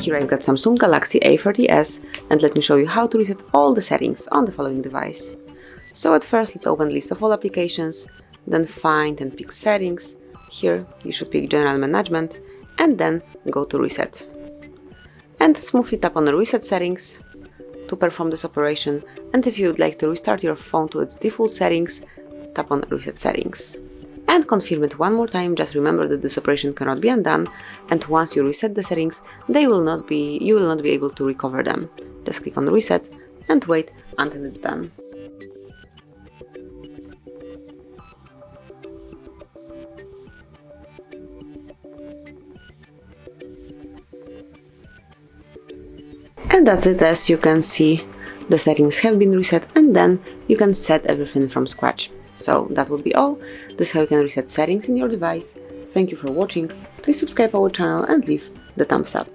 Here I've got Samsung Galaxy A30s, and let me show you how to reset all the settings on the following device. So at first, let's open the list of all applications, then find and pick settings. Here you should pick general management and then go to reset. And smoothly tap on the reset settings to perform this operation, and if you would like to restart your phone to its default settings, tap on reset settings. And confirm it one more time. Just remember that this operation cannot be undone, and once you reset the settings, you will not be able to recover them. Just click on reset and wait until it's done. And that's it. As you can see, the settings have been reset, and then you can set everything from scratch. So that would be all. This is how you can reset settings in your device. Thank you for watching. Please subscribe our channel and leave the thumbs up.